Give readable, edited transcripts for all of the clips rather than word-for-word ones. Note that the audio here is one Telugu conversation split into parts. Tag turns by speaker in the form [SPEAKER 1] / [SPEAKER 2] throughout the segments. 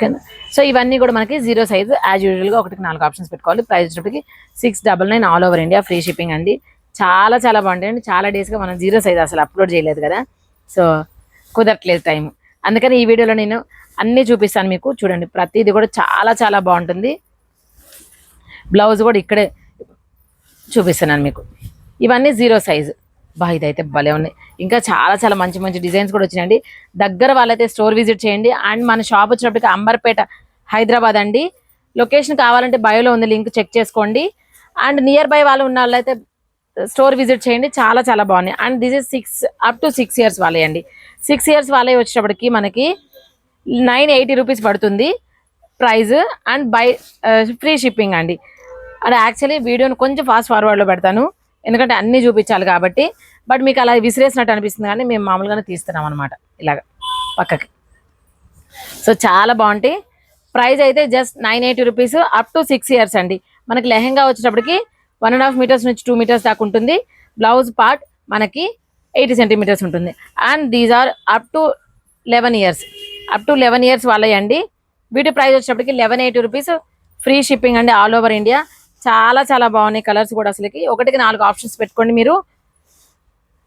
[SPEAKER 1] ఓకేనా. సో ఇవన్నీ కూడా మనకి 0 సైజు యాజ్ యూజువల్గా 1కి 4 ఆప్షన్స్ పెట్టుకోవాలి. ప్రైస్ వచ్చేటప్పటికి 699 all over India, free shipping అండి. చాలా చాలా బాగుంటాయండి. చాలా డేస్గా మనం 0 సైజ్ అసలు అప్లోడ్ చేయలేదు కదా, సో కుదరట్లేదు టైం. అందుకని ఈ వీడియోలో నేను అన్నీ చూపిస్తాను మీకు. చూడండి ప్రతిదీ కూడా చాలా చాలా బాగుంటుంది. బ్లౌజ్ కూడా ఇక్కడే చూపిస్తున్నాను మీకు. ఇవన్నీ 0 సైజు. ఇదైతే భలే ఉన్నాయి. ఇంకా చాలా చాలా మంచి మంచి డిజైన్స్ కూడా వచ్చినాయండి. దగ్గర వాళ్ళైతే స్టోర్ విజిట్ చేయండి. అండ్ మన షాప్ వచ్చినప్పటికీ అంబర్పేట హైదరాబాద్ అండి. లొకేషన్ కావాలంటే బయోలో ఉంది, లింక్ చెక్ చేసుకోండి. అండ్ నియర్ బై వాళ్ళు ఉన్న వాళ్ళైతే స్టోర్ విజిట్ చేయండి. చాలా చాలా బాగున్నాయి. And this is up to 6 years వాళ్ళే అండి. 6 ఇయర్స్ వాళ్ళే వచ్చేటప్పటికి మనకి 980 రూపీస్ పడుతుంది ప్రైజ్. అండ్ ఫ్రీ షిప్పింగ్ అండి. అండ్ యాక్చువల్లీ వీడియోని కొంచెం ఫాస్ట్ ఫార్వర్డ్లో పెడతాను, ఎందుకంటే అన్నీ చూపించాలి కాబట్టి. బట్ మీకు అలా విసిరేసినట్టు అనిపిస్తుంది కానీ మేము మామూలుగానే తీస్తున్నాం అనమాట ఇలాగ పక్కకి. సో చాలా బాగుంటాయి. ప్రైస్ అయితే just 980 rupees up to 6 years అండి. మనకి లెహెంగా వచ్చేటప్పటికి 1.5 మీటర్స్ నుంచి 2 మీటర్స్ దాకా ఉంటుంది. బ్లౌజ్ పార్ట్ మనకి 80 సెంటీమీటర్స్ ఉంటుంది. And these are up to 11 years. Up to 11 years వాళ్ళే అండి. వీటి ప్రైస్ వచ్చేటప్పటికి 1180 రూపీస్, ఫ్రీ షిప్పింగ్ అండి ఆల్ ఓవర్ ఇండియా. చాలా చాలా బాగున్నాయి కలర్స్ కూడా. అసలుకి 1కి 4 ఆప్షన్స్ పెట్టుకోండి మీరు.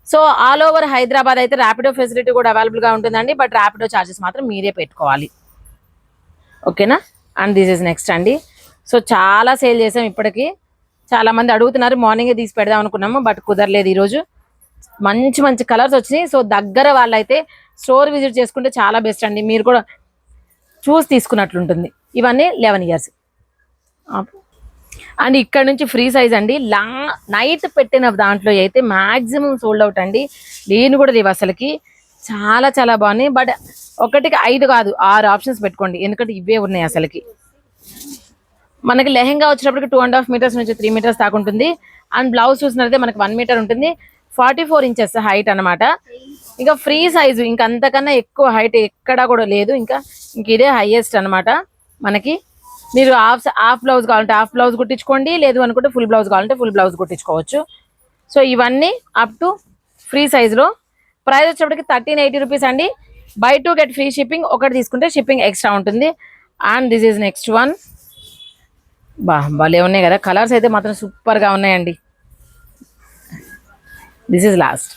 [SPEAKER 1] సో ఆల్ ఓవర్ హైదరాబాద్ అయితే ర్యాపిడో ఫెసిలిటీ కూడా అవైలబుల్గా ఉంటుందండి. బట్ ర్యాపిడో ఛార్జెస్ మాత్రం మీరే పెట్టుకోవాలి, ఓకేనా. అండ్ దిస్ ఇస్ నెక్స్ట్ అండి. సో చాలా సేల్ చేసాం ఇప్పటికి. చాలామంది అడుగుతున్నారు, మార్నింగే తీసి పెడదాం అనుకున్నాము బట్ కుదరలేదు ఈరోజు. మంచి మంచి కలర్స్ వచ్చినాయి. సో దగ్గర వాళ్ళైతే స్టోర్ విజిట్ చేసుకుంటే చాలా బెస్ట్ అండి. మీరు కూడా చూసి తీసుకున్నట్లుంటుంది. ఇవన్నీ 11 ఇయర్స్. అండ్ ఇక్కడ నుంచి ఫ్రీ సైజ్ అండి. నైట్ పెట్టిన దాంట్లో అయితే మ్యాక్సిమం సోల్డ్ అవుట్ అండి. లేని కూడా లేవు అసలుకి. చాలా చాలా బాగున్నాయి. బట్ 1కి 5 కాదు 6 ఆప్షన్స్ పెట్టుకోండి, ఎందుకంటే ఇవే ఉన్నాయి అసలుకి. మనకి లెహెంగా వచ్చేటప్పటికి 2.5 మీటర్స్ నుంచి 3 మీటర్స్ దాకా ఉంటుంది. అండ్ బ్లౌజ్ చూసినట్లయితే మనకి 1 మీటర్ ఉంటుంది. 44 ఇంచెస్ హైట్ అనమాట. ఇంకా ఫ్రీ సైజు, ఇంకా అంతకన్నా ఎక్కువ హైట్ ఎక్కడా కూడా లేదు. ఇంకా ఇదే హైయెస్ట్ అనమాట మనకి. మీరు హాఫ్ బ్లౌజ్ కావాలంటే హాఫ్ బ్లౌజ్ కుట్టించుకోండి, లేదు అనుకుంటే ఫుల్ బ్లౌజ్ కావాలంటే ఫుల్ బ్లౌజ్ కుట్టించుకోవచ్చు. సో ఇవన్నీ అప్ టు ఫ్రీ సైజులో. ప్రైస్ వచ్చేప్పటికి 1380 రూపీస్ అండి. By 2 get free shipping. ఒకటి తీసుకుంటే షిప్పింగ్ ఎక్స్ట్రా ఉంటుంది. And this is next one. భలే ఉన్నాయి కదా, కలర్స్ అయితే మాత్రం సూపర్గా ఉన్నాయండి. This is lost.